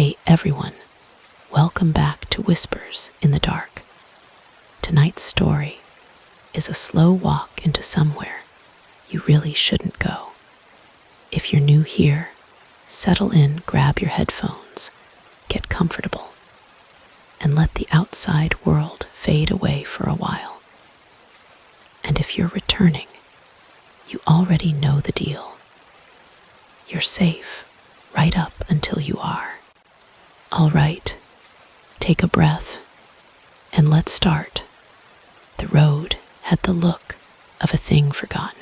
Hey everyone, welcome back to Whispers in the Dark. Tonight's story is a slow walk into somewhere you really shouldn't go. If you're new here, settle in, grab your headphones, get comfortable, and let the outside world fade away for a while. And if you're returning, you already know the deal. You're safe right up until you are. All right, take a breath and let's start. The road had the look of a thing forgotten.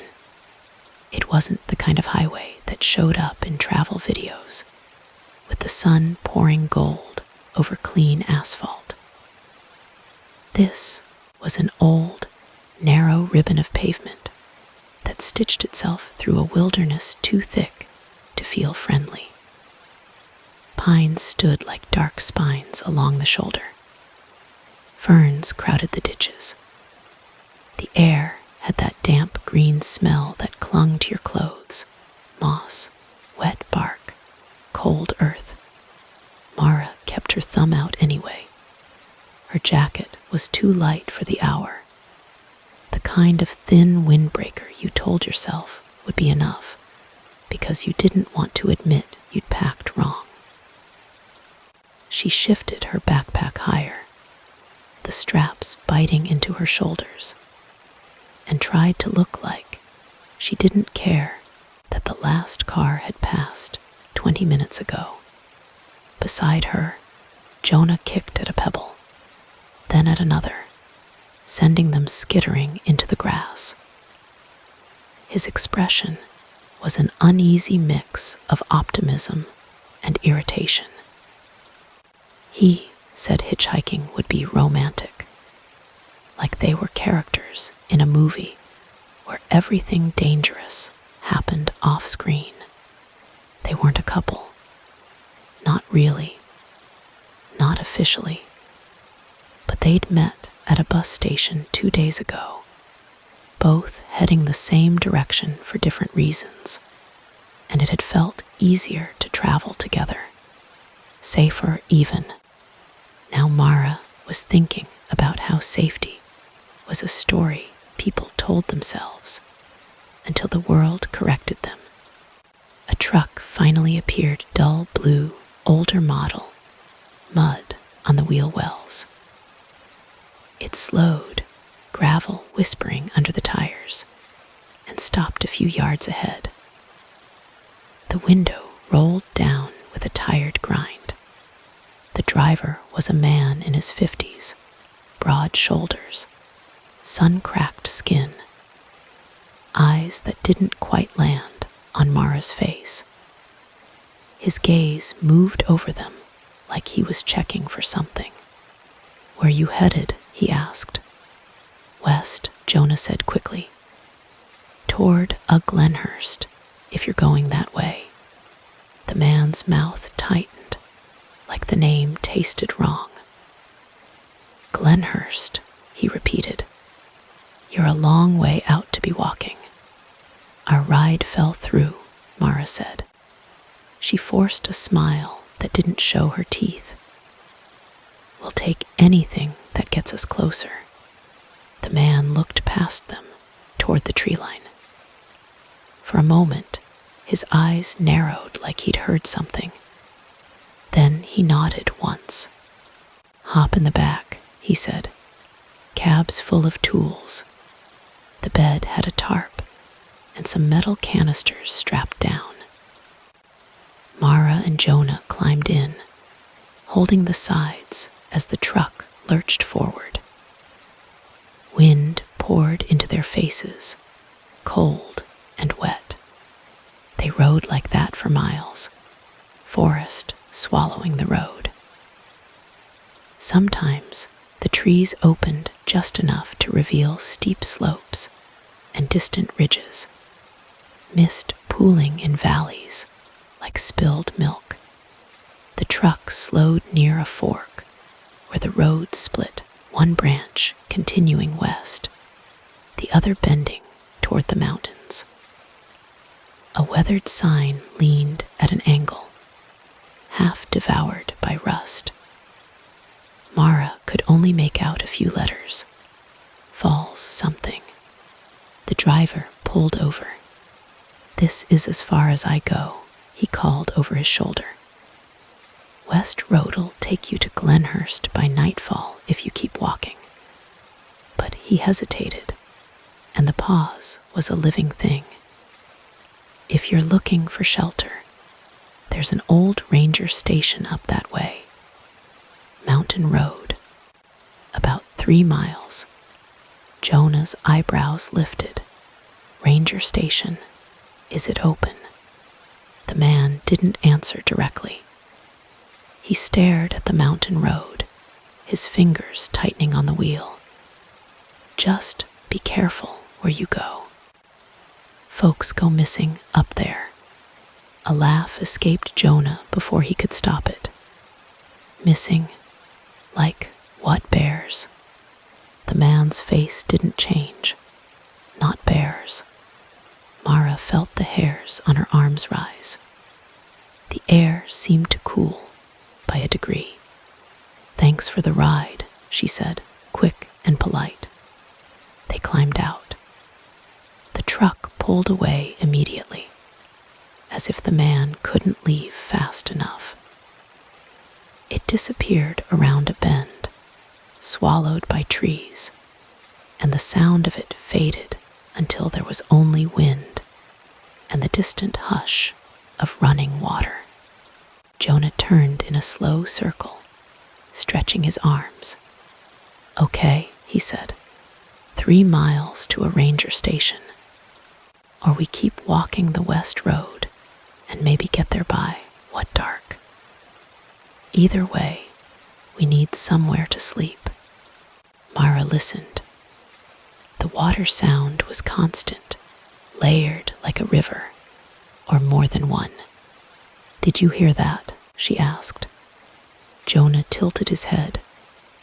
It wasn't the kind of highway that showed up in travel videos, with the sun pouring gold over clean asphalt. This was an old, narrow ribbon of pavement that stitched itself through a wilderness too thick to feel friendly. Pines stood like dark spines along the shoulder. Ferns crowded the ditches. The air had that damp green smell that clung to your clothes: moss, wet bark, cold earth. Mara kept her thumb out anyway. Her jacket was too light for the hour, the kind of thin windbreaker you told yourself would be enough because you didn't want to admit you'd packed wrong. She shifted her backpack higher, the straps biting into her shoulders, and tried to look like she didn't care that the last car had passed 20 minutes ago. Beside her, Jonah kicked at a pebble, then at another, sending them skittering into the grass. His expression was an uneasy mix of optimism and irritation. He said hitchhiking would be romantic, like they were characters in a movie where everything dangerous happened off-screen. They weren't a couple. Not really. Not officially. But they'd met at a bus station 2 days ago, both heading the same direction for different reasons, and it had felt easier to travel together. Safer even. Now Mara was thinking about how safety was a story people told themselves until the world corrected them. A truck finally appeared, dull blue, older model, mud on the wheel wells. It slowed, gravel whispering under the tires, and stopped a few yards ahead. The window rolled down with a tired grind. The driver was a man in his 50s, broad shoulders, sun-cracked skin, eyes that didn't quite land on Mara's face. His gaze moved over them like he was checking for something. "Where you headed?" he asked. "West," Jonah said quickly. "Toward a Glenhurst, if you're going that way." The man's mouth tightened, like the name tasted wrong. "Glenhurst," he repeated. "You're a long way out to be walking." "Our ride fell through," Mara said. She forced a smile that didn't show her teeth. "We'll take anything that gets us closer." The man looked past them, toward the tree line. For a moment, his eyes narrowed like he'd heard something. Then he nodded once. "Hop in the back," he said. "Cab's full of tools." The bed had a tarp and some metal canisters strapped down. Mara and Jonah climbed in, holding the sides as the truck lurched forward. Wind poured into their faces, cold and wet. They rode like that for miles, forest swallowing the road. Sometimes the trees opened just enough to reveal steep slopes and distant ridges, mist pooling in valleys like spilled milk. The truck slowed near a fork where the road split, one branch continuing west, the other bending toward the mountains. A weathered sign leaned at an angle, half devoured by rust. Mara could only make out a few letters. Falls something. The driver pulled over. "This is as far as I go," he called over his shoulder. "West Road'll take you to Glenhurst by nightfall if you keep walking." But he hesitated, and the pause was a living thing. "If you're looking for shelter, there's an old ranger station up that way. Mountain Road. About 3 miles. Jonah's eyebrows lifted. "Ranger station. Is it open?" The man didn't answer directly. He stared at the mountain road, his fingers tightening on the wheel. "Just be careful where you go. Folks go missing up there." A laugh escaped Jonah before he could stop it. "Missing? Like what bears?" The man's face didn't change. "Not bears." Mara felt the hairs on her arms rise. The air seemed to cool by a degree. "Thanks for the ride," she said, quick and polite. They climbed out. The truck pulled away immediately, as if the man couldn't leave fast enough. It disappeared around a bend, swallowed by trees, and the sound of it faded until there was only wind and the distant hush of running water. Jonah turned in a slow circle, stretching his arms. "Okay," he said, 3 miles to a ranger station. Or we keep walking the west road and maybe get there by, what, dark? Either way, we need somewhere to sleep." Mara listened. The water sound was constant, layered like a river, or more than one. "Did you hear that?" she asked. Jonah tilted his head.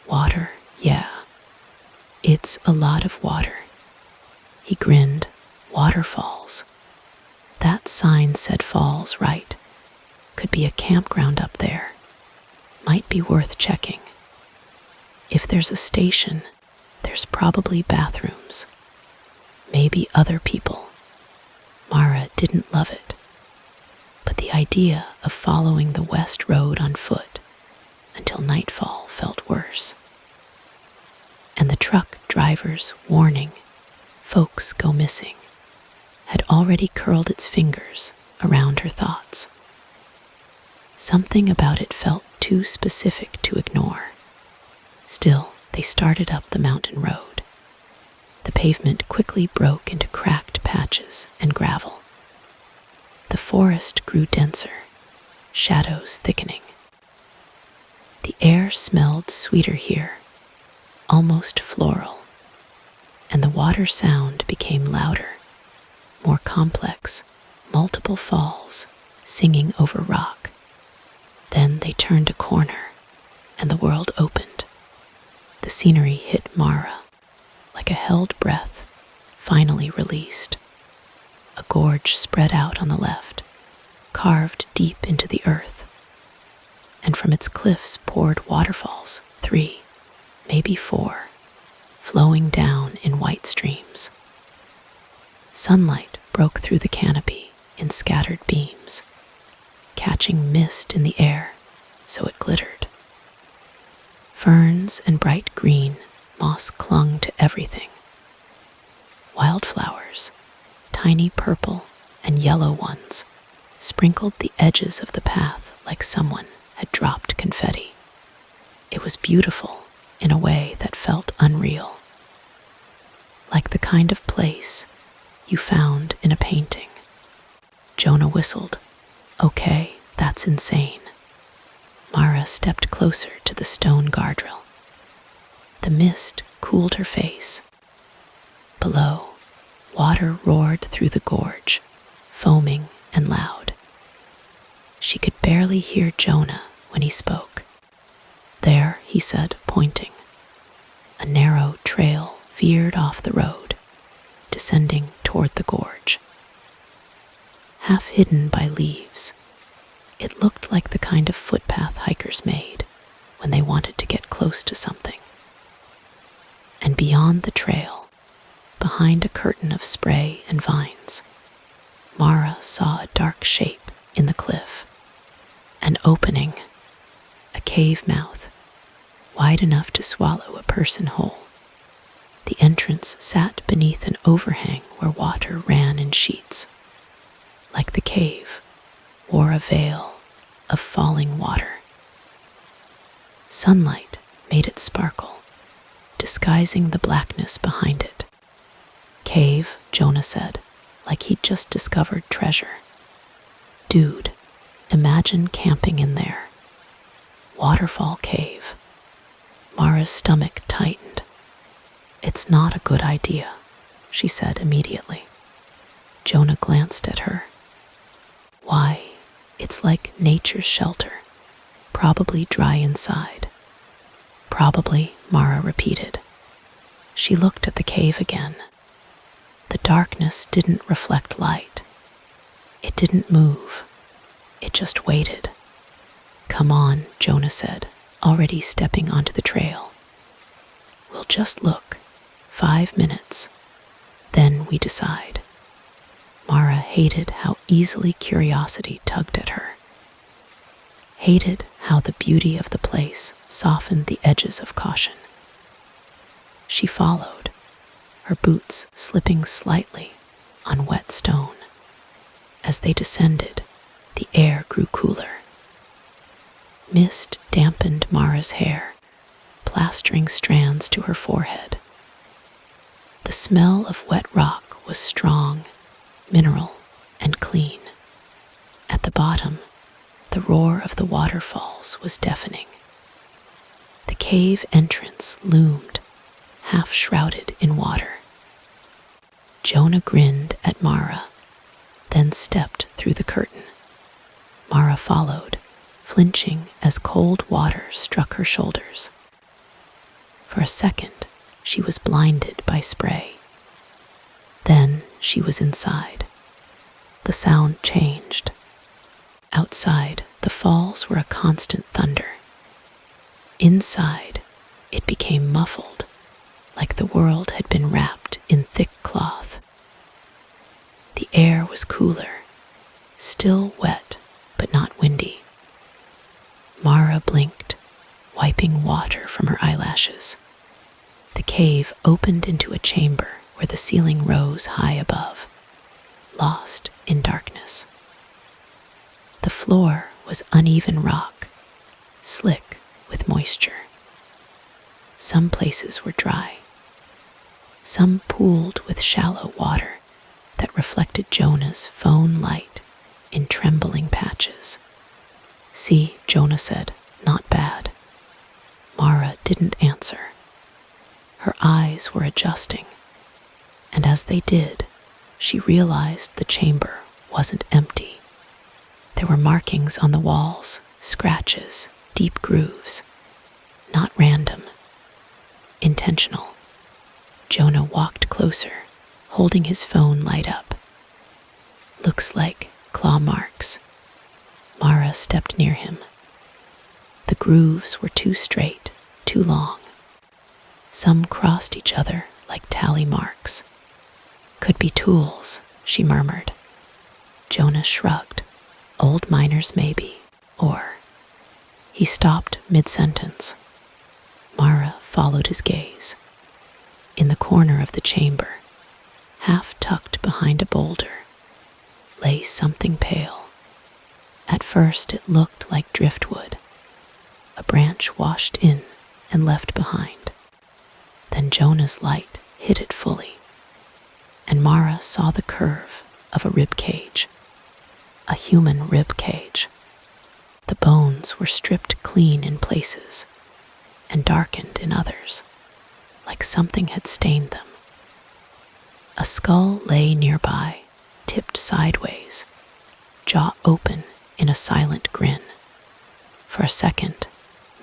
"Water, yeah. It's a lot of water." He grinned. "Waterfalls. That sign said falls, right? Could be a campground up there. Might be worth checking. If there's a station, there's probably bathrooms. Maybe other people." Mara didn't love it, but the idea of following the west road on foot until nightfall felt worse. And the truck driver's warning, "Folks go missing," had already curled its fingers around her thoughts. Something about it felt too specific to ignore. Still, they started up the mountain road. The pavement quickly broke into cracked patches and gravel. The forest grew denser, shadows thickening. The air smelled sweeter here, almost floral, and the water sound became louder, more complex, multiple falls singing over rock. Then they turned a corner, and the world opened. The scenery hit Mara like a held breath, finally released. A gorge spread out on the left, carved deep into the earth, and from its cliffs poured waterfalls, 3, maybe 4, flowing down in white streams. Sunlight broke through the canopy in scattered beams, catching mist in the air so it glittered. Ferns and bright green moss clung to everything. Wildflowers, tiny purple and yellow ones, sprinkled the edges of the path like someone had dropped confetti. It was beautiful in a way that felt unreal, like the kind of place you found in a painting. Jonah whistled. "Okay, that's insane." Mara stepped closer to the stone guardrail. The mist cooled her face. Below, water roared through the gorge, foaming and loud. She could barely hear Jonah when he spoke. "There," he said, pointing. A narrow trail veered off the road, descending toward the gorge. Half hidden by leaves, It looked like the kind of footpath hikers made when they wanted to get close to something. And beyond the trail, behind a curtain of spray and vines, Mara saw a dark shape in the cliff. An opening, a cave mouth, wide enough to swallow a person whole. The entrance sat beneath an overhang where water ran in sheets. Like the cave, wore a veil of falling water. Sunlight made it sparkle, disguising the blackness behind it. Cave, Jonah said, like he'd just discovered treasure. Dude, imagine camping in there. Waterfall cave. Mara's stomach tightened. It's not a good idea, she said immediately. Jonah glanced at her. Why, it's like nature's shelter, probably dry inside. Probably, Mara repeated. She looked at the cave again. The darkness didn't reflect light. It didn't move. It just waited. Come on, Jonah said, already stepping onto the trail. We'll just look. 5 minutes. Then we decide. Mara hated how easily curiosity tugged at her. Hated how the beauty of the place softened the edges of caution. She followed, her boots slipping slightly on wet stone. As they descended, the air grew cooler. Mist dampened Mara's hair, plastering strands to her forehead. The smell of wet rock was strong, mineral, and clean. At the bottom, the roar of the waterfalls was deafening. The cave entrance loomed, half shrouded in water. Jonah grinned at Mara, then stepped through the curtain. Mara followed, flinching as cold water struck her shoulders. For a second, she was blinded by spray. Then she was inside. The sound changed. Outside, the falls were a constant thunder. Inside, it became muffled, like the world had been wrapped in thick cloth. The air was cooler, still wet, but not windy. Mara blinked, wiping water from her eyelashes. The cave opened into a chamber where the ceiling rose high above, lost in darkness. The floor was uneven rock, slick with moisture. Some places were dry. Some pooled with shallow water that reflected Jonah's phone light in trembling patches. See, Jonah said, not bad. Mara didn't answer. Her eyes were adjusting, and as they did, she realized the chamber wasn't empty. There were markings on the walls, scratches, deep grooves. Not random. Intentional. Jonah walked closer, holding his phone light up. Looks like claw marks. Mara stepped near him. The grooves were too straight, too long. Some crossed each other like tally marks. Could be tools, she murmured. Jonah shrugged. Old miners maybe, or... He stopped mid-sentence. Mara followed his gaze. In the corner of the chamber, half tucked behind a boulder, lay something pale. At first it looked like driftwood, a branch washed in and left behind. Then Jonah's light hit it fully, and Mara saw the curve of a rib cage, a human rib cage. The bones were stripped clean in places and darkened in others, like something had stained them. A skull lay nearby, tipped sideways, jaw open in a silent grin. For a second,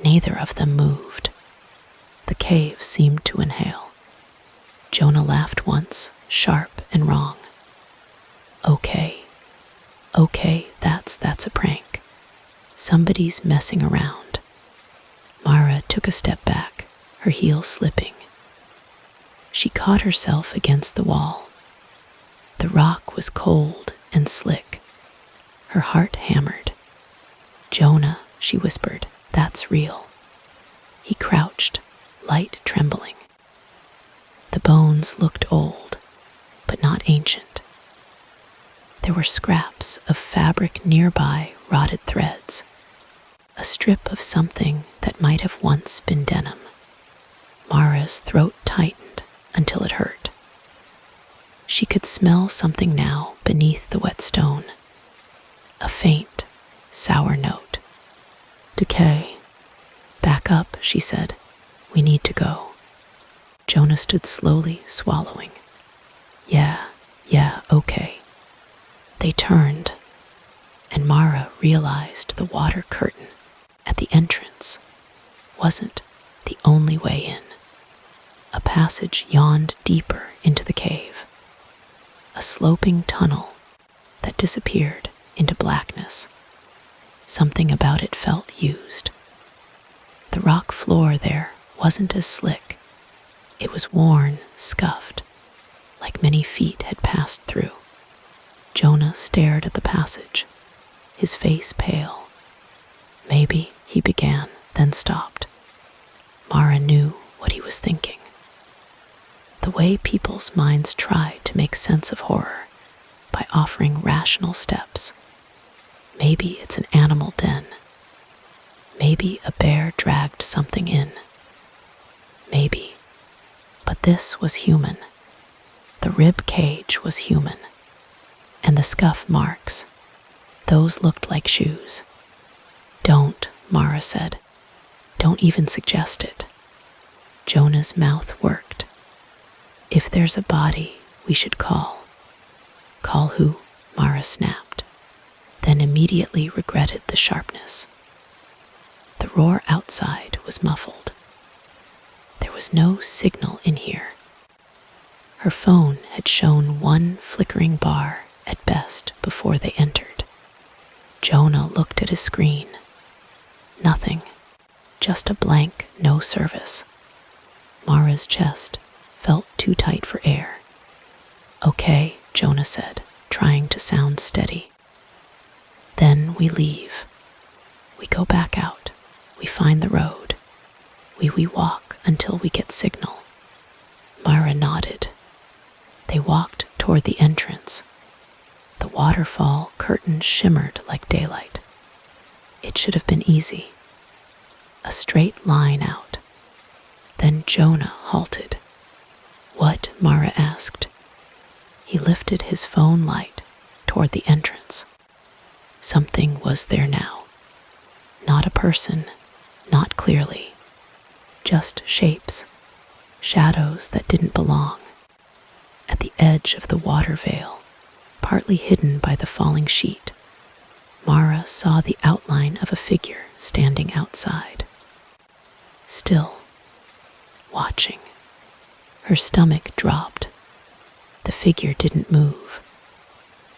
neither of them moved. The cave seemed to inhale. Jonah laughed once, sharp and wrong. Okay, that's a prank. Somebody's messing around. Mara took a step back, her heel slipping. She caught herself against the wall. The rock was cold and slick. Her heart hammered. "Jonah," she whispered, "that's real." He crouched, light trembling. The bones looked old, but not ancient. There were scraps of fabric nearby, rotted threads. A strip of something that might have once been denim. Mara's throat tightened until it hurt. She could smell something now beneath the wet stone. A faint, sour note. "Decay. Back up," she said. "We need to go." Jonah stood slowly, swallowing. Yeah, okay." They turned, and Mara realized the water curtain at the entrance wasn't the only way in. A passage yawned deeper into the cave. A sloping tunnel that disappeared into blackness. Something about it felt used. The rock floor there wasn't as slick. It was worn, scuffed, like many feet had passed through. Jonah stared at the passage, his face pale. "Maybe," he began, then stopped. Mara knew what he was thinking. The way people's minds try to make sense of horror by offering rational steps. Maybe it's an animal den. Maybe a bear dragged something in. Maybe. But this was human. The rib cage was human. And the scuff marks, those looked like shoes. "Don't," Mara said. "Don't even suggest it." Jonah's mouth worked. "If there's a body, we should call." "Call who?" Mara snapped, then immediately regretted the sharpness. The roar outside was muffled. There was no signal in here. Her phone had shown one flickering bar at best before they entered. Jonah looked at his screen. Nothing. Just a blank, no service. Mara's chest felt too tight for air. "Okay," Jonah said, trying to sound steady. "Then we leave. We go back out. We find the road. We walk until we get signal." Mara nodded. They walked toward the entrance. The waterfall curtain shimmered like daylight. It should have been easy. A straight line out. Then Jonah halted. "What?" Mara asked. He lifted his phone light toward the entrance. Something was there now. Not a person, not clearly. Just shapes, shadows that didn't belong. At the edge of the water veil, partly hidden by the falling sheet, Mara saw the outline of a figure standing outside. Still, watching. Her stomach dropped. The figure didn't move,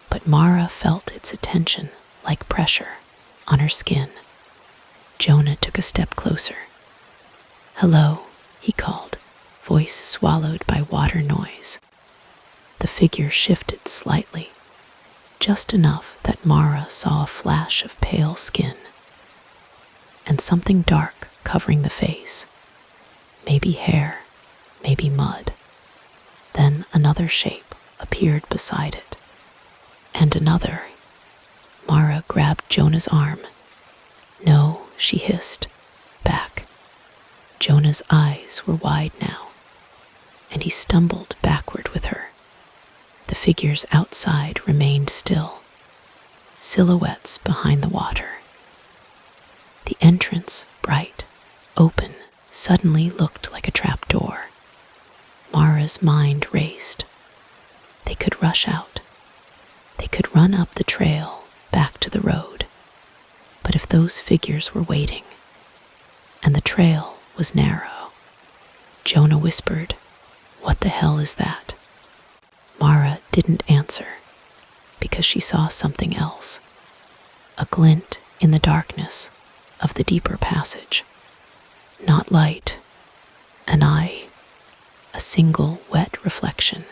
but Mara felt its attention like pressure on her skin. Jonah took a step closer. "Hello," he called, voice swallowed by water noise. The figure shifted slightly, just enough that Mara saw a flash of pale skin, and something dark covering the face. Maybe hair, maybe mud. Then another shape appeared beside it, and another. Mara grabbed Jonah's arm. "No," she hissed, "back." Jonah's eyes were wide now, and he stumbled backward with her. The figures outside remained still, silhouettes behind the water. The entrance, bright, open, suddenly looked like a trap door. Mara's mind raced. They could rush out. They could run up the trail back to the road. But if those figures were waiting, and the trail was narrow, Jonah whispered, "What the hell is that?" Mara didn't answer, because she saw something else. A glint in the darkness of the deeper passage. Not light, an eye, a single wet reflection,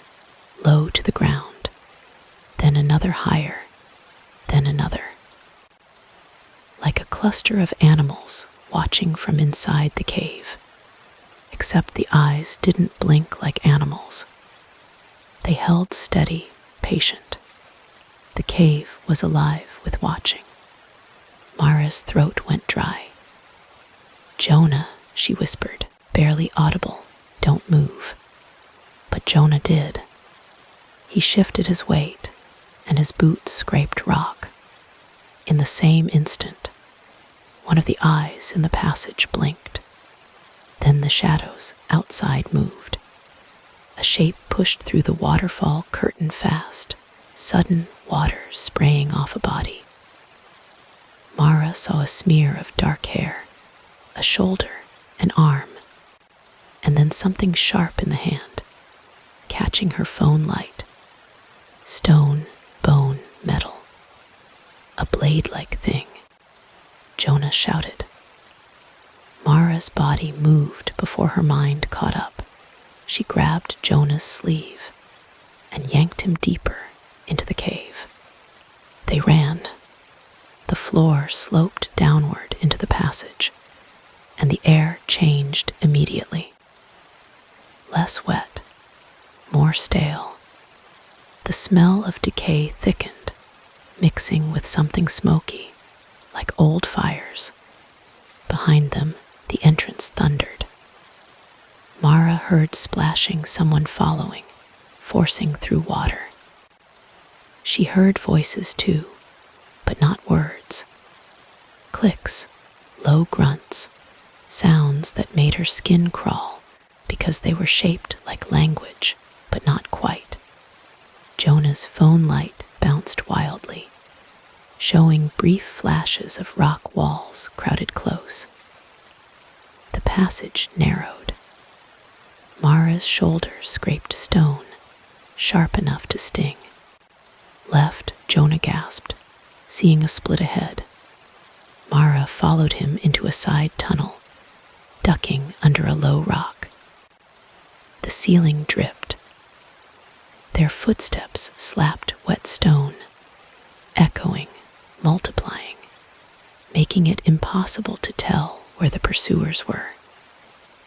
low to the ground, then another higher, then another. Like a cluster of animals watching from inside the cave, except the eyes didn't blink like animals. They held steady, patient. The cave was alive with watching. Mara's throat went dry. "Jonah," she whispered, barely audible, "don't move." But Jonah did. He shifted his weight, and his boots scraped rock. In the same instant, one of the eyes in the passage blinked. Then the shadows outside moved. A shape pushed through the waterfall curtain fast, sudden water spraying off a body. Mara saw a smear of dark hair, a shoulder, an arm, and then something sharp in the hand, catching her phone light. Stone, bone, metal. A blade-like thing. Jonah shouted. Mara's body moved before her mind caught up. She grabbed Jonah's sleeve and yanked him deeper into the cave. They ran. The floor sloped downward into the passage, and the air changed immediately. Less wet, more stale. The smell of decay thickened, mixing with something smoky, like old fires. Behind them, the entrance thundered. Mara heard splashing, someone following, forcing through water. She heard voices too, but not words. Clicks, low grunts, sounds that made her skin crawl because they were shaped like language, but not quite. Jonah's phone light bounced wildly, showing brief flashes of rock walls crowded close. The passage narrowed. Mara's shoulder scraped stone, sharp enough to sting. Left, Jonah gasped, seeing a split ahead. Mara followed him into a side tunnel, ducking under a low rock. The ceiling dripped. Their footsteps slapped wet stone, echoing, multiplying, making it impossible to tell where the pursuers were.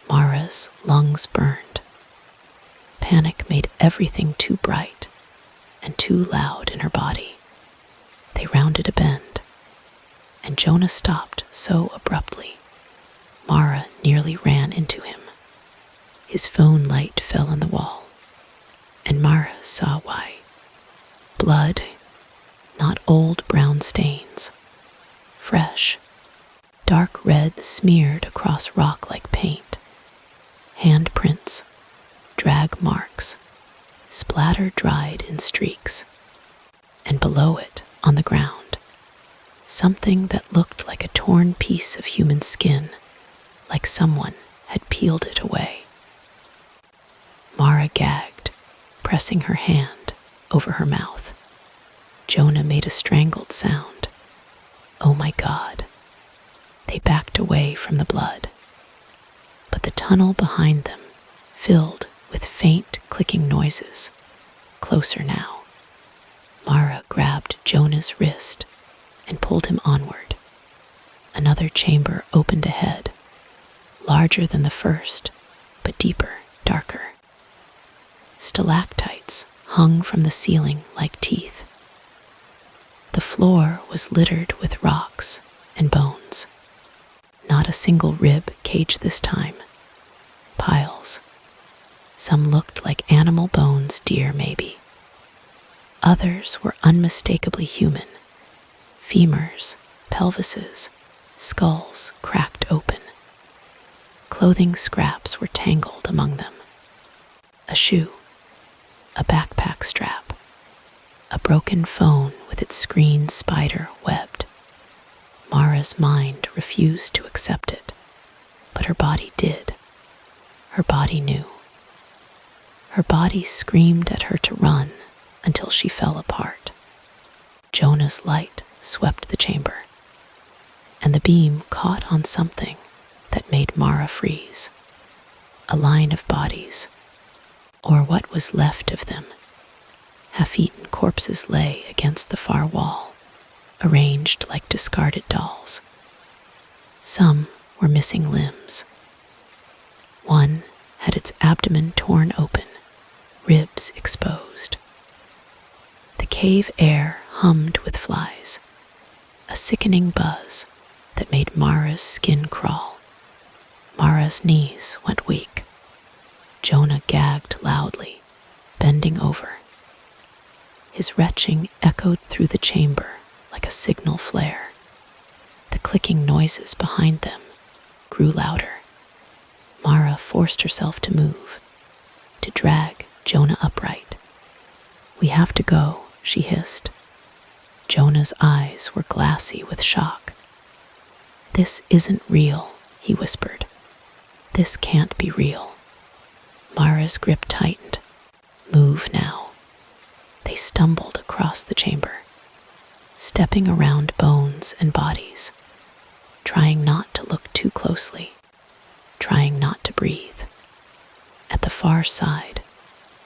Mara's lungs burned. Panic made everything too bright and too loud in her body. They rounded a bend, and Jonah stopped so abruptly, Mara nearly ran into him. His phone light fell on the wall, and Mara saw why. Blood, not old brown stains. Fresh, dark red smeared across rock like paint. Handprints, drag marks, splatter dried in streaks. And below it, on the ground, something that looked like a torn piece of human skin, like someone had peeled it away. Mara gagged, pressing her hand over her mouth. Jonah made a strangled sound. Oh my God. They backed away from the blood. But the tunnel behind them filled with faint clicking noises. Closer now. Mara grabbed Jonah's wrist and pulled him onward. Another chamber opened ahead, larger than the first, but deeper, darker. Stalactites hung from the ceiling like teeth. The floor was littered with rocks and bones. Not a single rib caged this time. Piles. Some looked like animal bones, deer maybe. Others were unmistakably human. Femurs, pelvises, skulls cracked open. Clothing scraps were tangled among them. A shoe, a backpack strap, a broken phone with its screen spider webbed. Mara's mind refused to accept it, but her body did. Her body knew. Her body screamed at her to run until she fell apart. Jonah's light swept the chamber. and the beam caught on something that made Mara freeze. A line of bodies, or what was left of them. Half-eaten corpses lay against the far wall, arranged like discarded dolls. Some were missing limbs. One had its abdomen torn open, ribs exposed. The cave air hummed with flies, a sickening buzz that made Mara's skin crawl. Mara's knees went weak. Jonah gagged loudly, bending over. His retching echoed through the chamber like a signal flare. The clicking noises behind them grew louder. Mara forced herself to move, to drag Jonah upright. "We have to go," she hissed. Jonah's eyes were glassy with shock. "This isn't real," he whispered. "This can't be real." Mara's grip tightened. "Move now." They stumbled across the chamber, stepping around bones and bodies, trying not to look too closely, trying not to breathe. At the far side,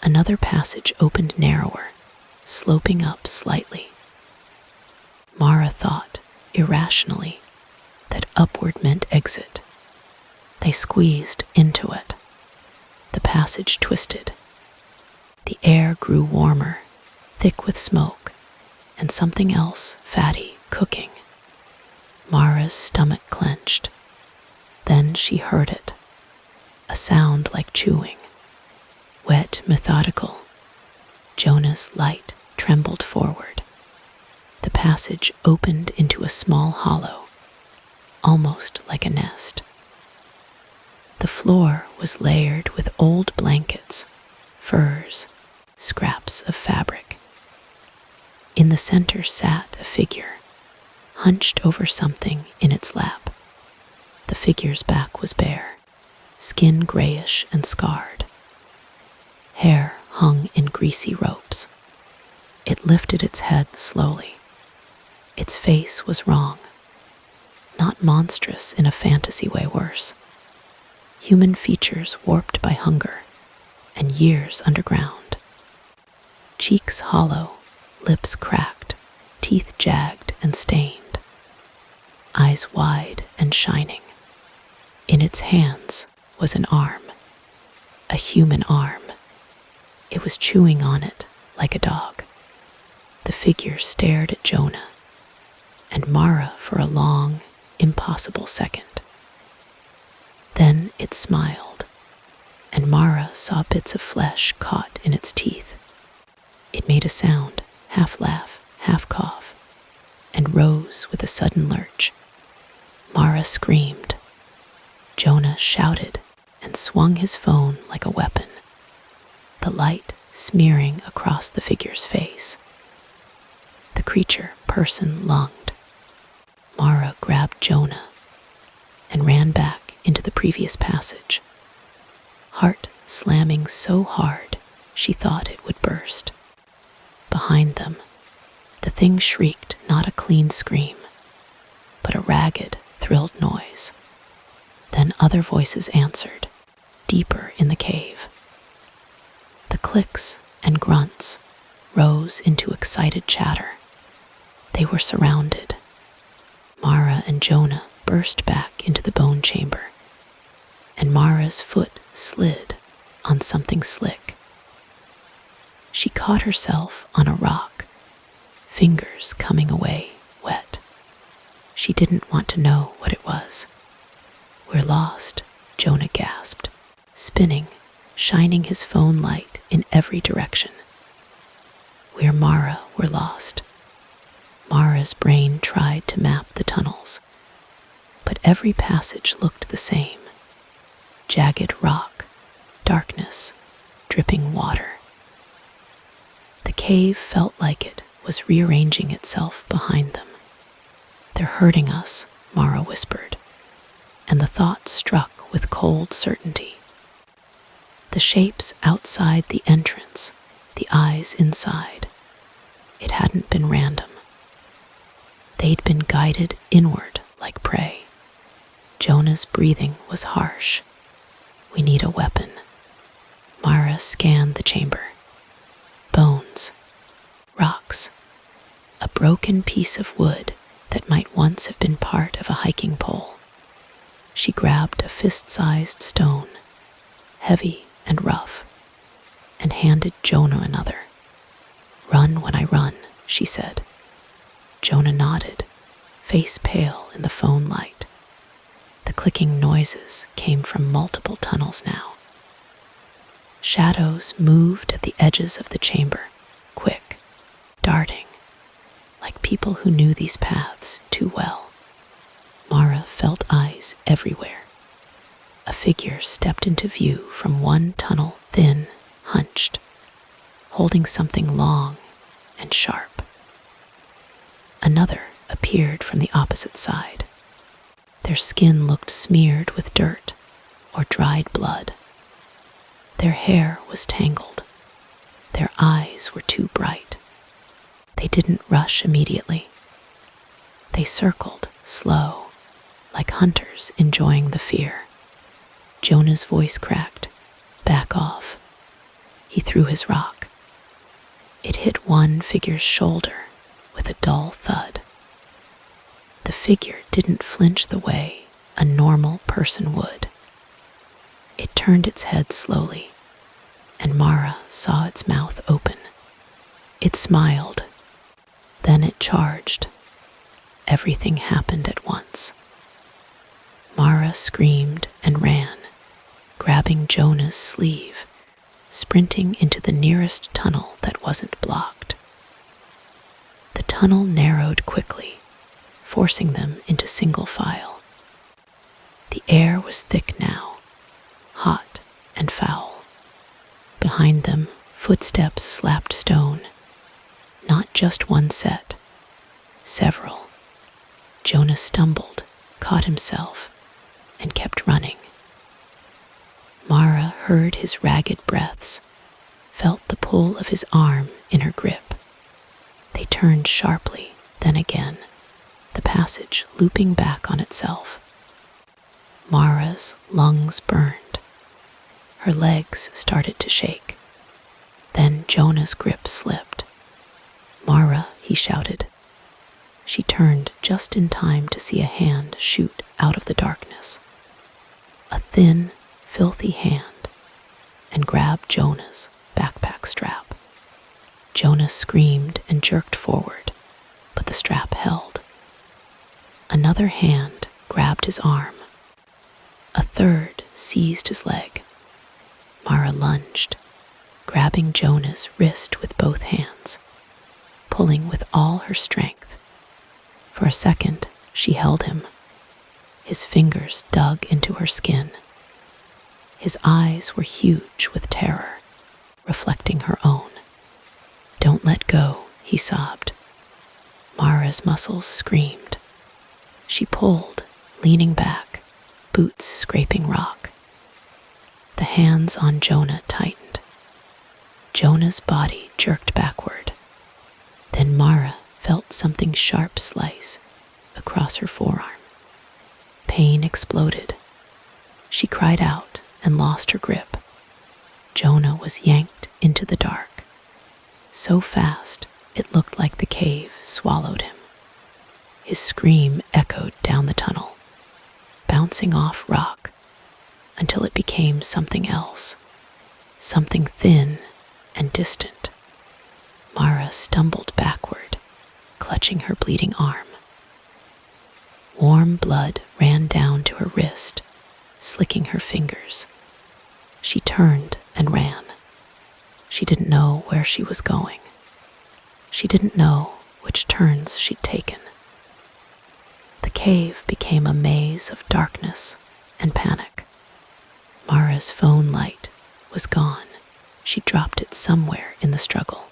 another passage opened narrower, sloping up slightly. Mara thought, irrationally, that upward meant exit. They squeezed into it. The passage twisted. The air grew warmer, thick with smoke, and something else fatty cooking. Mara's stomach clenched. Then she heard it, a sound like chewing, wet, methodical. Jonah's light trembled forward. The passage opened into a small hollow, almost like a nest. The floor was layered with old blankets, furs, scraps of fabric. In the center sat a figure, hunched over something in its lap. The figure's back was bare, skin grayish and scarred. Hair hung in greasy ropes. It lifted its head slowly. Its face was wrong, not monstrous in a fantasy way worse. Human features warped by hunger and years underground. Cheeks hollow, lips cracked, teeth jagged and stained. Eyes wide and shining. In its hands was an arm, a human arm. It was chewing on it like a dog. The figure stared at Jonah and Mara for a long, impossible second. Then it smiled, and Mara saw bits of flesh caught in its teeth. It made a sound, half laugh, half cough, and rose with a sudden lurch. Mara screamed. Jonah shouted and swung his phone like a weapon, the light smearing across the figure's face. The creature person lunged. Mara grabbed Jonah and ran back into the previous passage, heart slamming so hard she thought it would burst. Behind them, the thing shrieked not a clean scream, but a ragged, thrilled noise. Then other voices answered, deeper in the cave. The clicks and grunts rose into excited chatter. They were surrounded. Mara and Jonah burst back into the bone chamber, and Mara's foot slid on something slick. She caught herself on a rock, fingers coming away wet. She didn't want to know what it was. "We're lost," Jonah gasped, spinning, shining his phone light in every direction. "We're Mara, we're lost." Mara's brain tried to map the tunnels, but every passage looked the same. Jagged rock, darkness, dripping water. The cave felt like it was rearranging itself behind them. "They're hurting us," Mara whispered, and the thought struck with cold certainty. The shapes outside the entrance, the eyes inside. It hadn't been random. They'd been guided inward like prey. Jonah's breathing was harsh. "We need a weapon." Mara scanned the chamber. Bones, rocks, a broken piece of wood that might once have been part of a hiking pole. She grabbed a fist-sized stone, heavy and rough, and handed Jonah another. "Run when I run," she said. Jonah nodded, face pale in the phone light. The clicking noises came from multiple tunnels now. Shadows moved at the edges of the chamber, quick, darting, like people who knew these paths too well. Mara felt eyes everywhere. A figure stepped into view from one tunnel, thin, hunched, holding something long and sharp. Another appeared from the opposite side. Their skin looked smeared with dirt or dried blood. Their hair was tangled. Their eyes were too bright. They didn't rush immediately. They circled, slow, like hunters enjoying the fear. Jonah's voice cracked. "Back off." He threw his rock. It hit one figure's shoulder with a dull thud. The figure didn't flinch the way a normal person would. It turned its head slowly, and Mara saw its mouth open. It smiled. Then it charged. Everything happened at once. Mara screamed and ran, grabbing Jonah's sleeve, sprinting into the nearest tunnel that wasn't blocked. The tunnel narrowed quickly, forcing them into single file. The air was thick now, hot and foul. Behind them, footsteps slapped stone. Not just one set, several. Jonah stumbled, caught himself, and kept running. Mara heard his ragged breaths, felt the pull of his arm in her grip. They turned sharply, then again, the passage looping back on itself. Mara's lungs burned. Her legs started to shake. Then Jonah's grip slipped. "Mara," he shouted. She turned just in time to see a hand shoot out of the darkness. A thin, filthy hand, and grabbed Jonah's backpack strap. Jonah screamed and jerked forward, but the strap held. Another hand grabbed his arm. A third seized his leg. Mara lunged, grabbing Jonah's wrist with both hands, pulling with all her strength. For a second, she held him. His fingers dug into her skin. His eyes were huge with terror, reflecting her own. "Don't let go," he sobbed. Mara's muscles screamed. She pulled, leaning back, boots scraping rock. The hands on Jonah tightened. Jonah's body jerked backward. Then Mara felt something sharp slice across her forearm. Pain exploded. She cried out and lost her grip. Jonah was yanked into the dark. So fast, it looked like the cave swallowed him. His scream echoed down the tunnel, bouncing off rock until it became something else, something thin and distant. Mara stumbled backward, clutching her bleeding arm. Warm blood ran down to her wrist, slicking her fingers. She turned and ran. She didn't know where she was going. She didn't know which turns she'd taken. The cave became a maze of darkness and panic. Mara's phone light was gone. She dropped it somewhere in the struggle.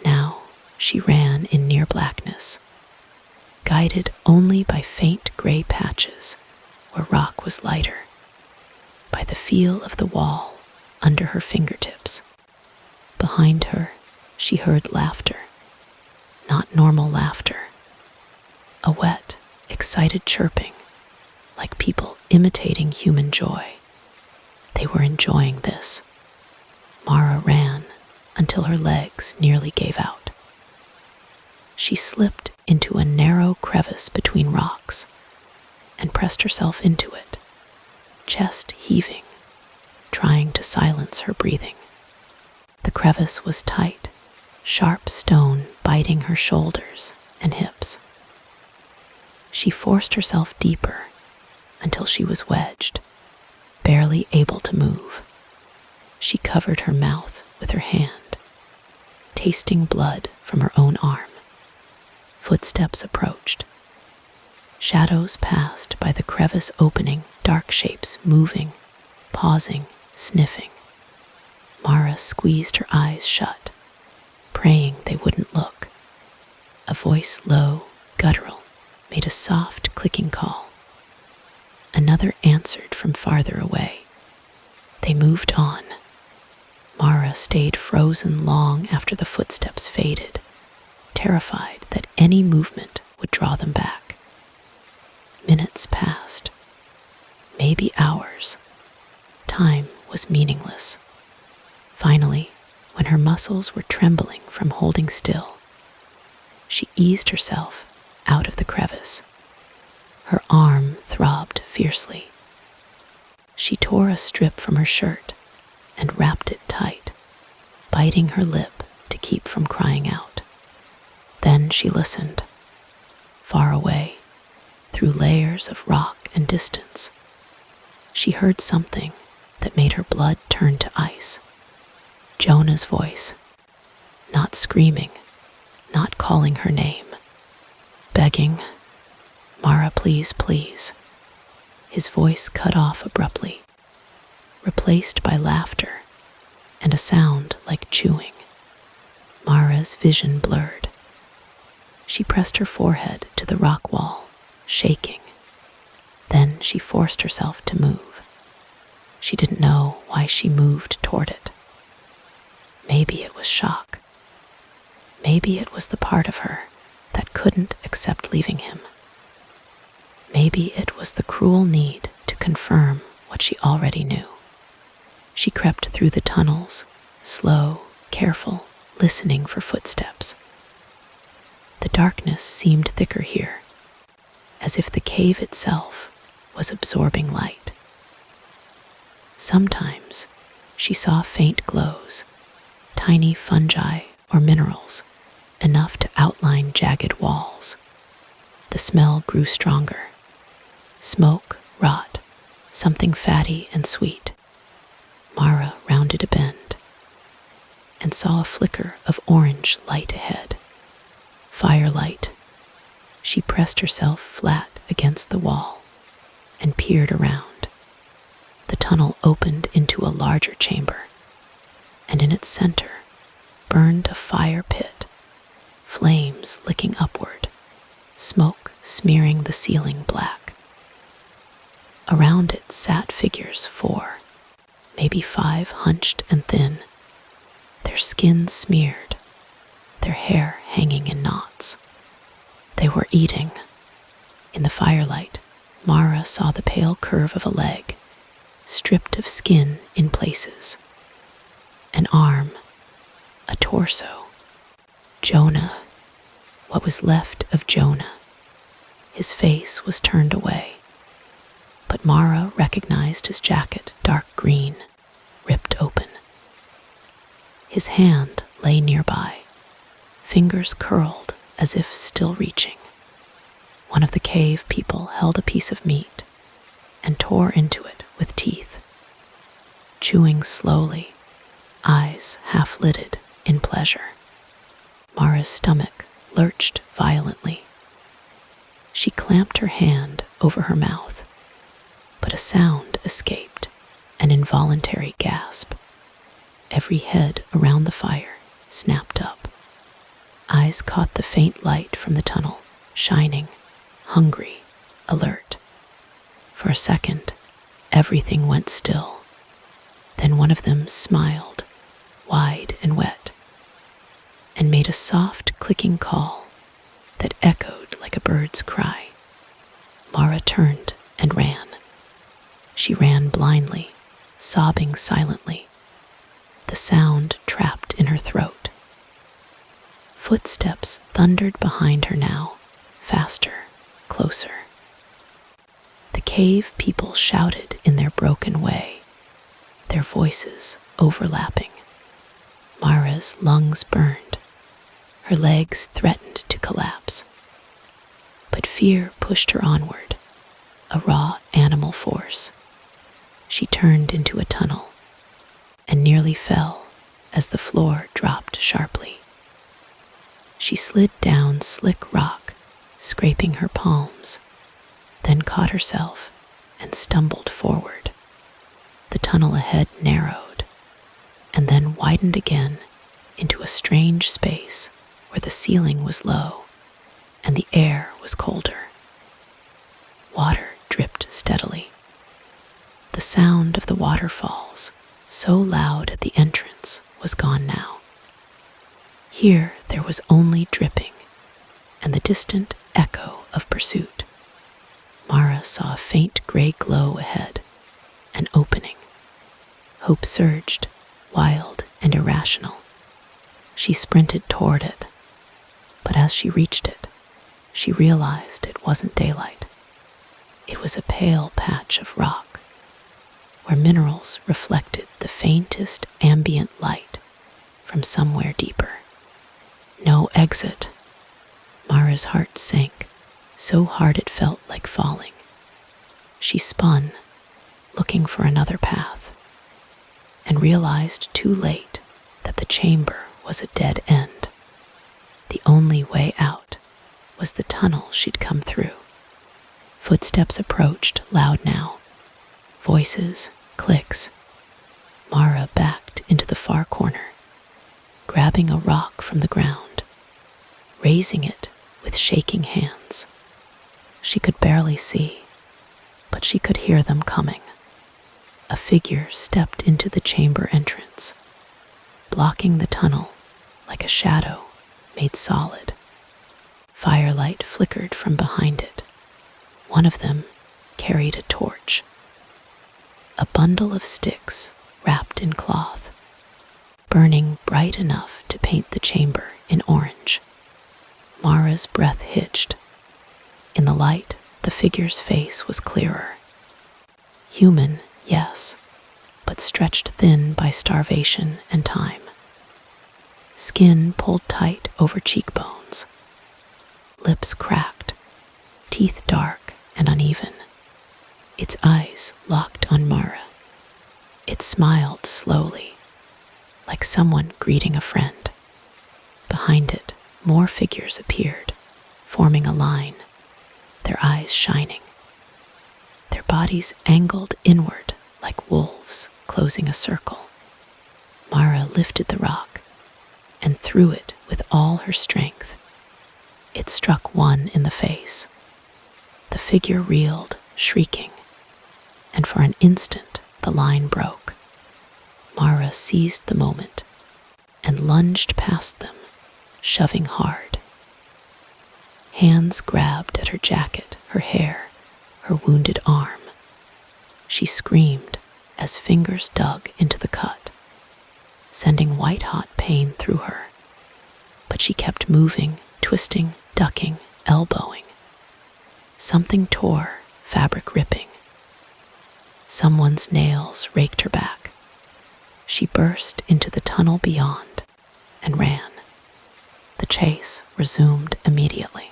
Now she ran in near blackness, guided only by faint gray patches where rock was lighter, by the feel of the wall under her fingertips. Behind her, she heard laughter, not normal laughter, a wet, excited chirping, like people imitating human joy. They were enjoying this. Mara ran until her legs nearly gave out. She slipped into a narrow crevice between rocks and pressed herself into it, chest heaving, trying to silence her breathing. The crevice was tight, sharp stone biting her shoulders and hips. She forced herself deeper until she was wedged, barely able to move. She covered her mouth with her hand, tasting blood from her own arm. Footsteps approached. Shadows passed by the crevice opening, dark shapes moving, pausing, sniffing. Mara squeezed her eyes shut, praying they wouldn't look. A voice, low, guttural, made a soft clicking call. Another answered from farther away. They moved on. Mara stayed frozen long after the footsteps faded, terrified that any movement would draw them back. Minutes passed, maybe hours. Time was meaningless. Finally, when her muscles were trembling from holding still, she eased herself out of the crevice. Her arm throbbed fiercely. She tore a strip from her shirt and wrapped it tight, biting her lip to keep from crying out. Then she listened. Far away, through layers of rock and distance, she heard something that made her blood turn to ice. Jonah's voice, not screaming, not calling her name, begging, "Mara, please, please." His voice cut off abruptly, replaced by laughter and a sound like chewing. Mara's vision blurred. She pressed her forehead to the rock wall, shaking. Then she forced herself to move. She didn't know why she moved toward it. Maybe it was shock. Maybe it was the part of her that couldn't accept leaving him. Maybe it was the cruel need to confirm what she already knew. She crept through the tunnels, slow, careful, listening for footsteps. The darkness seemed thicker here, as if the cave itself was absorbing light. Sometimes she saw faint glows, tiny fungi or minerals, enough to outline jagged walls. The smell grew stronger. Smoke, rot, something fatty and sweet. Mara rounded a bend and saw a flicker of orange light ahead. Firelight. She pressed herself flat against the wall and peered around. The tunnel opened into a larger chamber, and in its center burned a fire pit, flames licking upward, smoke smearing the ceiling black. Around it sat figures, 4, maybe 5, hunched and thin, their skins smeared, their hair hanging in knots. They were eating. In the firelight, Mara saw the pale curve of a leg, stripped of skin in places. An arm, a torso. Jonah, what was left of Jonah. His face was turned away, but Mara recognized his jacket, dark green, ripped open. His hand lay nearby, fingers curled as if still reaching. One of the cave people held a piece of meat and tore into it with teeth, chewing slowly, eyes half-lidded in pleasure. Mara's stomach lurched violently. She clamped her hand over her mouth, but a sound escaped, an involuntary gasp. Every head around the fire snapped up. Eyes caught the faint light from the tunnel, shining, hungry, alert. For a second, everything went still. Then one of them smiled, wide and wet, and made a soft clicking call that echoed like a bird's cry. Mara turned and ran. She ran blindly, sobbing silently, the sound trapped in her throat. Footsteps thundered behind her now, faster, closer. The cave people shouted in their broken way, their voices overlapping. Mara's lungs burned. Her legs threatened to collapse. But fear pushed her onward, a raw animal force. She turned into a tunnel and nearly fell as the floor dropped sharply. She slid down slick rock, scraping her palms, then caught herself and stumbled forward. The tunnel ahead narrowed and then widened again into a strange space where the ceiling was low and the air was colder. Water dripped steadily. The sound of the waterfalls, so loud at the entrance, was gone now. Here there was only dripping and the distant echo of pursuit. Mara saw a faint gray glow ahead, an opening. Hope surged, wild and irrational. She sprinted toward it, but as she reached it, she realized it wasn't daylight. It was a pale patch of rock, where minerals reflected the faintest ambient light from somewhere deeper. No exit. Mara's heart sank, so hard it felt like falling. She spun, looking for another path, and realized too late that the chamber was a dead end. The only way out was the tunnel she'd come through. Footsteps approached, loud now. Voices, clicks. Mara backed into the far corner, grabbing a rock from the ground, raising it with shaking hands. She could barely see, but she could hear them coming. A figure stepped into the chamber entrance, blocking the tunnel like a shadow made solid. Firelight flickered from behind it. One of them carried a torch, a bundle of sticks wrapped in cloth, burning bright enough to paint the chamber in orange. Mara's breath hitched. In the light, the figure's face was clearer. Human, yes, but stretched thin by starvation and time. Skin pulled tight over cheekbones. Lips cracked, teeth dark and uneven. Its eyes locked on Mara. It smiled slowly, like someone greeting a friend. Behind it, more figures appeared, forming a line, their eyes shining. Their bodies angled inward like wolves closing a circle. Mara lifted the rock and threw it with all her strength. It struck one in the face. The figure reeled, shrieking, and for an instant the line broke. Mara seized the moment and lunged past them, shoving hard. Hands grabbed at her jacket, her hair, her wounded arm. She screamed as fingers dug into the cut, sending white-hot pain through her. But she kept moving, twisting, ducking, elbowing. Something tore, fabric ripping. Someone's nails raked her back. She burst into the tunnel beyond and ran. The chase resumed immediately.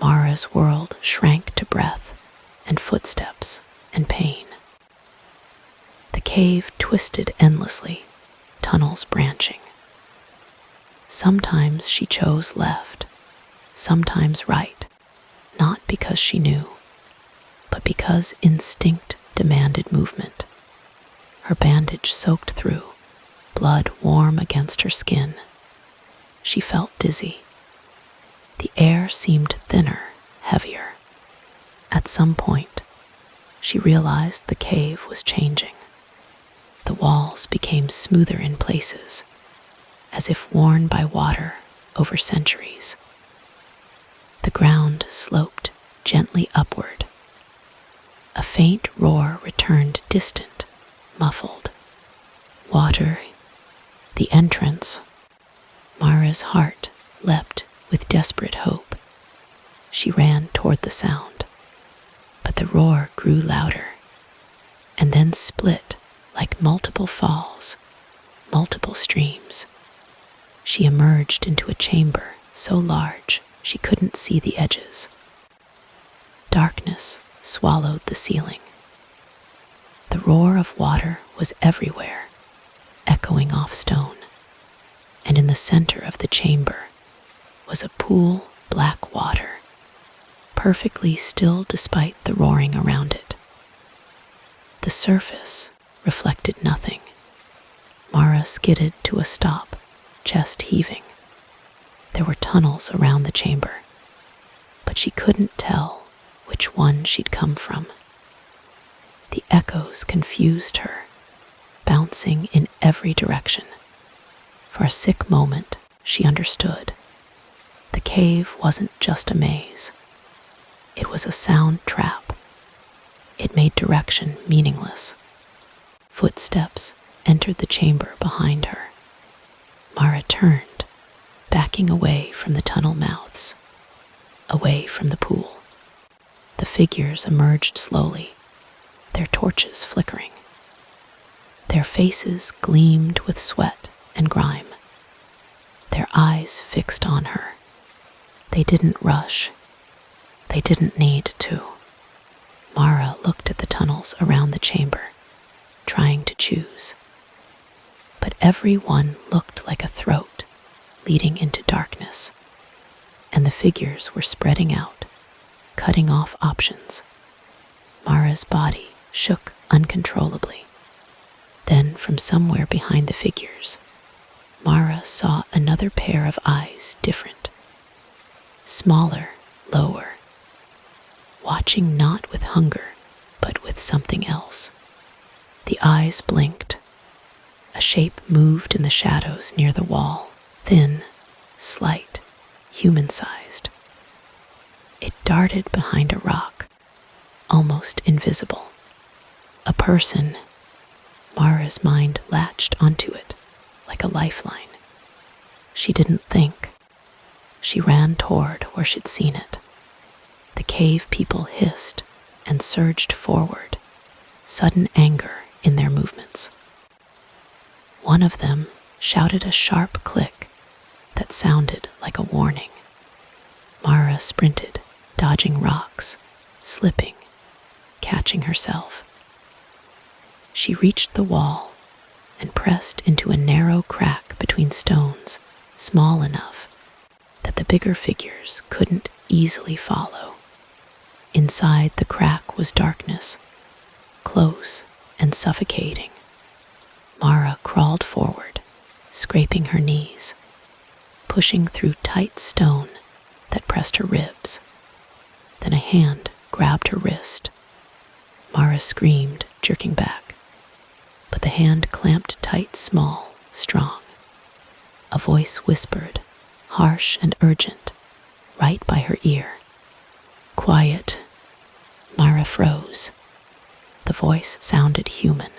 Mara's world shrank to breath and footsteps and pain. The cave twisted endlessly, tunnels branching. Sometimes she chose left, sometimes right, not because she knew, but because instinct demanded movement. Her bandage soaked through, blood warm against her skin. She felt dizzy. The air seemed thinner, heavier. At some point, she realized the cave was changing. The walls became smoother in places, as if worn by water over centuries. The ground sloped gently upward. A faint roar returned, distant, muffled. Water, the entrance. Mara's heart leapt with desperate hope. She ran toward the sound, but the roar grew louder, and then split like multiple falls, multiple streams. She emerged into a chamber so large she couldn't see the edges. Darkness swallowed the ceiling. The roar of water was everywhere, echoing off stone, and in the center of the chamber was a pool, black water, perfectly still despite the roaring around it. The surface reflected nothing. Mara skidded to a stop, chest heaving. There were tunnels around the chamber, but she couldn't tell which one she'd come from. The echoes confused her, bouncing in every direction. For a sick moment, she understood. The cave wasn't just a maze. It was a sound trap. It made direction meaningless. Footsteps entered the chamber behind her. Mara turned, backing away from the tunnel mouths, away from the pool. The figures emerged slowly, their torches flickering. Their faces gleamed with sweat and grime, their eyes fixed on her. They didn't rush. They didn't need to. Mara looked at the tunnels around the chamber, trying to choose. But every one looked like a throat leading into darkness, and the figures were spreading out, cutting off options. Mara's body shook uncontrollably. Then, from somewhere behind the figures, Mara saw another pair of eyes, different, smaller, lower, watching not with hunger, but with something else. The eyes blinked. A shape moved in the shadows near the wall, thin, slight, human-sized. It darted behind a rock, almost invisible. A person. Mara's mind latched onto it like a lifeline. She didn't think. She ran toward where she'd seen it. The cave people hissed and surged forward, sudden anger in their movements. One of them shouted a sharp click that sounded like a warning. Mara sprinted, dodging rocks, slipping, catching herself. She reached the wall and pressed into a narrow crack between stones, small enough that the bigger figures couldn't easily follow. Inside the crack was darkness, close and suffocating. Mara crawled forward, scraping her knees, pushing through tight stone that pressed her ribs. Then a hand grabbed her wrist. Mara screamed, jerking back, but the hand clamped tight, small, strong. A voice whispered, harsh and urgent, right by her ear. Quiet. Mara froze. The voice sounded human.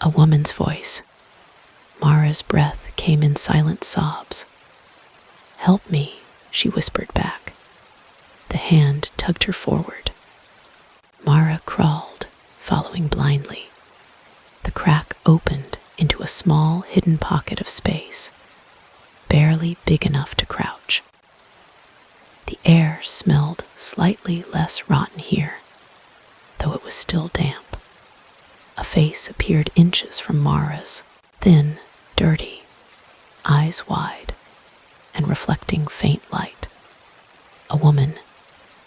A woman's voice. Mara's breath came in silent sobs. Help me, she whispered back. The hand tugged her forward. Mara crawled, following blindly. The crack opened into a small hidden pocket of space, barely big enough to crouch. The air smelled slightly less rotten here, though it was still damp. A face appeared inches from Mara's, thin, dirty, eyes wide, and reflecting faint light. A woman,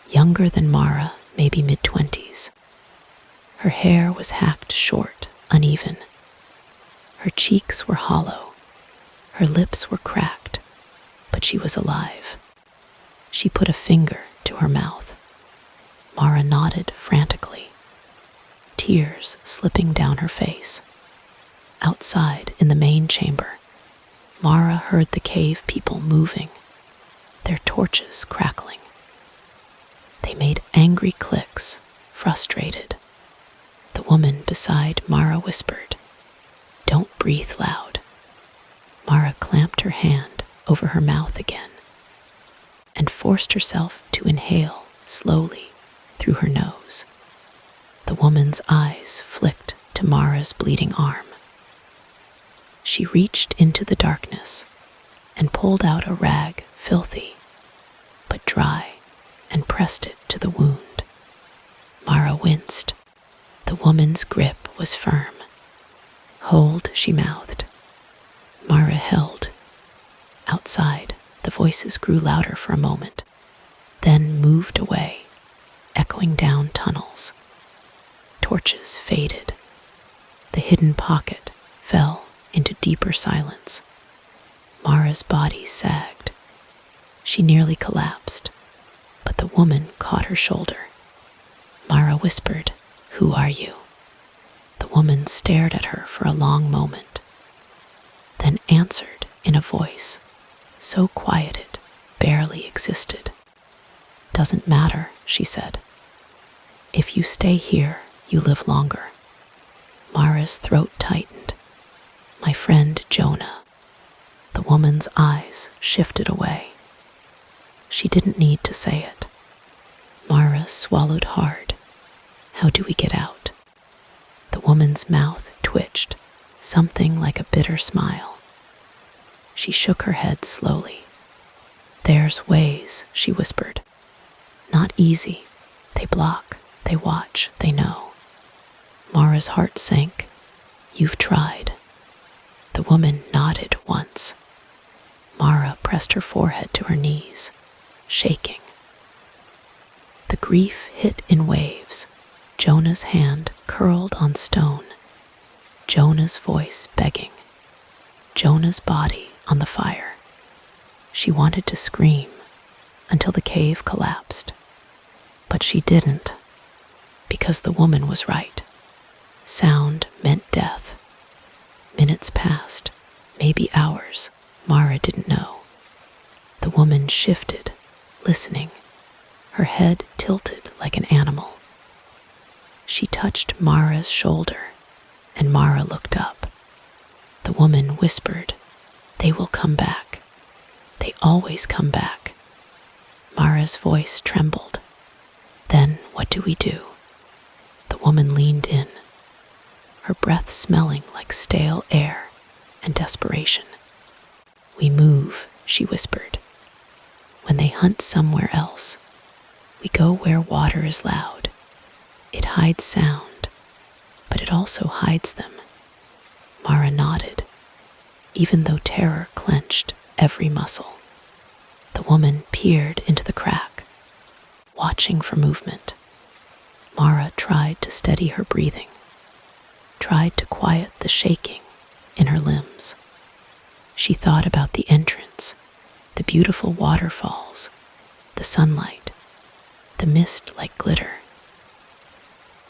younger than Mara, maybe mid-20s. Her hair was hacked short, uneven. Her cheeks were hollow. Her lips were cracked, but she was alive. She put a finger to her mouth. Mara nodded frantically, tears slipping down her face. Outside, in the main chamber, Mara heard the cave people moving, their torches crackling. They made angry clicks, frustrated. The woman beside Mara whispered, "Don't breathe loud." Mara clamped her hand over her mouth again and forced herself to inhale slowly through her nose. The woman's eyes flicked to Mara's bleeding arm. She reached into the darkness and pulled out a rag, filthy but dry, and pressed it to the wound. Mara winced. The woman's grip was firm. "Hold," she mouthed. Mara held. Outside, the voices grew louder for a moment, then moved away, echoing down tunnels. Torches faded. The hidden pocket fell into deeper silence. Mara's body sagged. She nearly collapsed, but the woman caught her shoulder. Mara whispered, "Who are you?" The woman stared at her for a long moment, then answered in a voice so quiet it barely existed. "Doesn't matter," she said. "If you stay here, you live longer." Mara's throat tightened. "My friend Jonah." The woman's eyes shifted away. She didn't need to say it. Mara swallowed hard. "How do we get out?" The woman's mouth twitched, something like a bitter smile. She shook her head slowly. "There's ways," she whispered. "Not easy. They block, they watch, they know." Mara's heart sank. "You've tried." The woman nodded once. Mara pressed her forehead to her knees, shaking. The grief hit in waves. Jonah's hand curled on stone. Jonah's voice begging. Jonah's body on the fire. She wanted to scream until the cave collapsed, but she didn't, because the woman was right. Sound meant death. Minutes passed, maybe hours. Mara didn't know. The woman shifted, listening, her head tilted like an animal. She touched Mara's shoulder, and Mara looked up. The woman whispered, "They will come back. They always come back." Mara's voice trembled. "Then what do we do?" The woman leaned in, her breath smelling like stale air and desperation. "We move," she whispered. "When they hunt somewhere else, we go where water is loud. It hides sound, but it also hides them." Mara nodded, even though terror clenched every muscle. The woman peered into the crack, watching for movement. Mara tried to steady her breathing, tried to quiet the shaking in her limbs. She thought about the entrance, the beautiful waterfalls, the sunlight, the mist like glitter.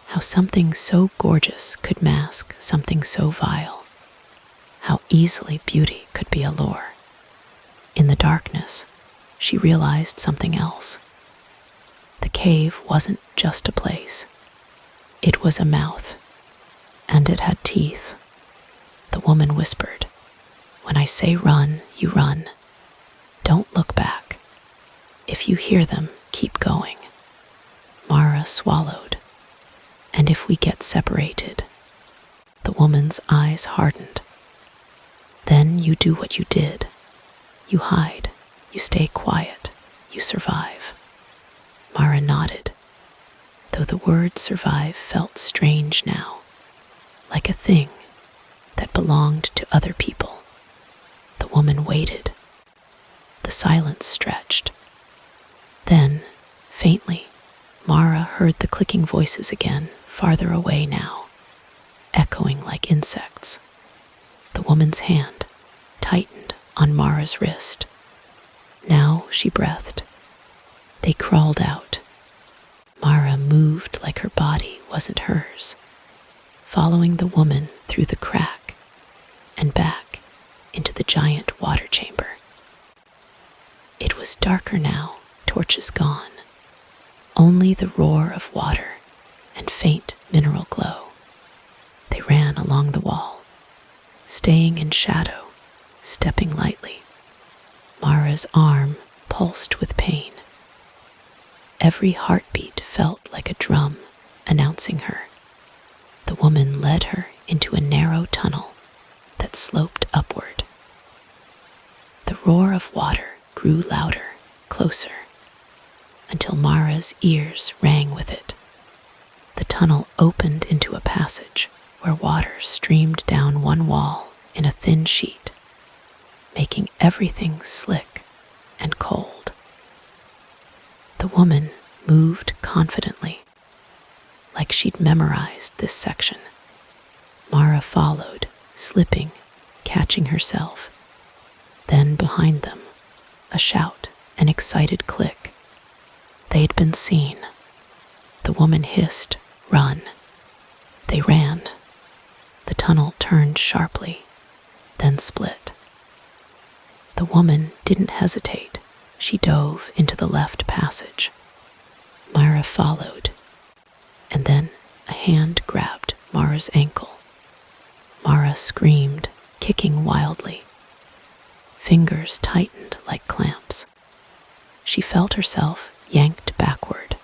How something so gorgeous could mask something so vile. How easily beauty could be a lure. In the darkness, she realized something else. The cave wasn't just a place. It was a mouth, and it had teeth. The woman whispered, "When I say run, you run. Don't look back. If you hear them, keep going." Mara swallowed. "And if we get separated?" The woman's eyes hardened. "Then you do what you did. You hide, you stay quiet, you survive." Mara nodded, though the word survive felt strange now, like a thing that belonged to other people. The woman waited. The silence stretched. Then, faintly, Mara heard the clicking voices again, farther away now, echoing like insects. The woman's hand tightened on Mara's wrist. Now she breathed. They crawled out. Mara moved like her body wasn't hers, following the woman through the crack and back into the giant water chamber. It was darker now, torches gone. only the roar of water and faint mineral glow. They ran along the wall, staying in shadow, stepping lightly. Mara's arm pulsed with pain. Every heartbeat felt like a drum announcing her. The woman led her into a narrow tunnel that sloped upward. The roar of water grew louder, closer, until Mara's ears rang with it. The tunnel opened into a passage where water streamed down one wall in a thin sheet, making everything slick and cold. The woman moved confidently, like she'd memorized this section. Mara followed, slipping, catching herself. Then behind them, a shout, an excited click. They'd been seen. The woman hissed, "Run!" They ran. The tunnel turned sharply, then split. The woman didn't hesitate. She dove into the left passage. Mara followed, and then a hand grabbed Mara's ankle. Mara screamed, kicking wildly. Fingers tightened like clamps. She felt herself yanked backward.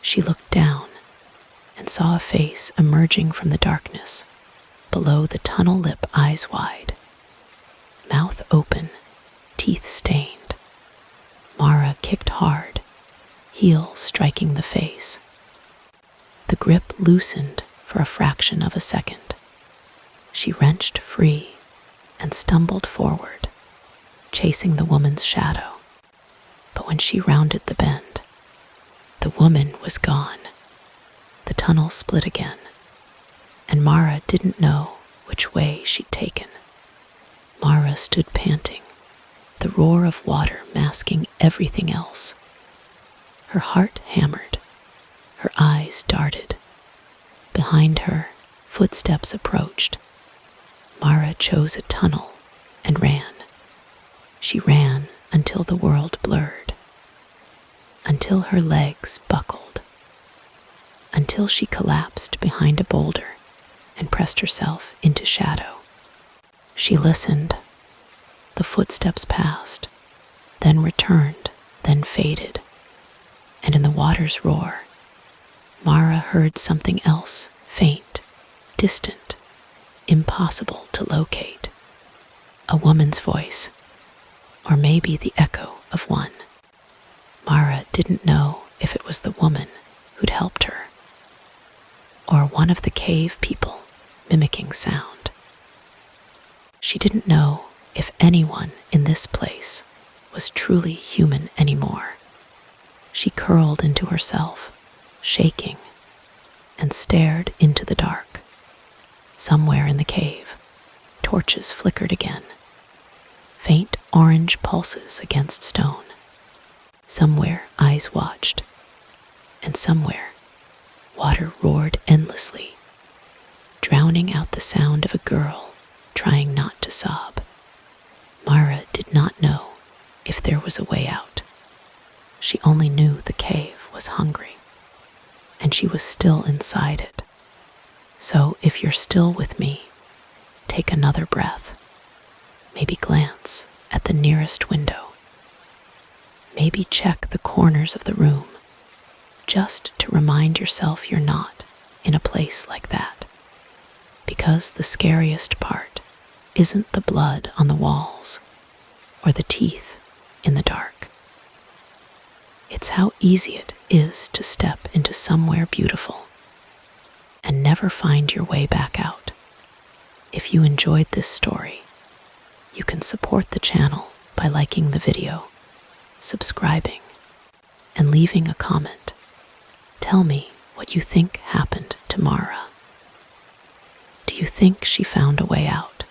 She looked down and saw a face emerging from the darkness, below the tunnel lip, eyes wide, mouth open, teeth stained. Mara kicked hard, heel striking the face. The grip loosened for a fraction of a second. She wrenched free and stumbled forward, chasing the woman's shadow. But when she rounded the bend, the woman was gone. The tunnel split again, and Mara didn't know which way she'd taken. Mara stood panting, the roar of water masking everything else. Her heart hammered, her eyes darted. Behind her, footsteps approached. Mara chose a tunnel and ran. She ran until the world blurred, until her legs buckled, until she collapsed behind a boulder and pressed herself into shadow. She listened. The footsteps passed, then returned, then faded, and in the water's roar, Mara heard something else, faint, distant, impossible to locate. A woman's voice, or maybe the echo of one. Mara didn't know if it was the woman who'd helped her, or one of the cave people mimicking sound. She didn't know if anyone in this place was truly human anymore. She curled into herself, shaking, and stared into the dark. Somewhere in the cave, torches flickered again, faint orange pulses against stone. Somewhere eyes watched, and somewhere water roared endlessly, drowning out the sound of a girl trying not to sob. Mara did not know if there was a way out. She only knew the cave was hungry, and she was still inside it. So if you're still with me, take another breath. Maybe glance at the nearest window. Maybe check the corners of the room, just to remind yourself you're not in a place like that. Because the scariest part isn't the blood on the walls or the teeth in the dark. It's how easy it is to step into somewhere beautiful and never find your way back out. If you enjoyed this story, you can support the channel by liking the video, subscribing, and leaving a comment. Tell me what you think happened to Mara. Do you think she found a way out?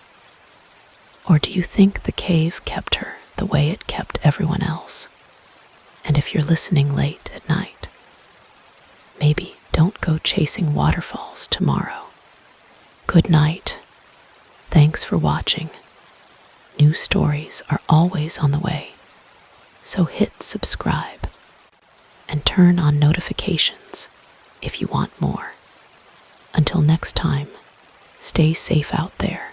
Or do you think the cave kept her the way it kept everyone else? And if you're listening late at night, maybe don't go chasing waterfalls tomorrow. Good night. Thanks for watching. New stories are always on the way, so hit subscribe and turn on notifications if you want more. Until next time, stay safe out there.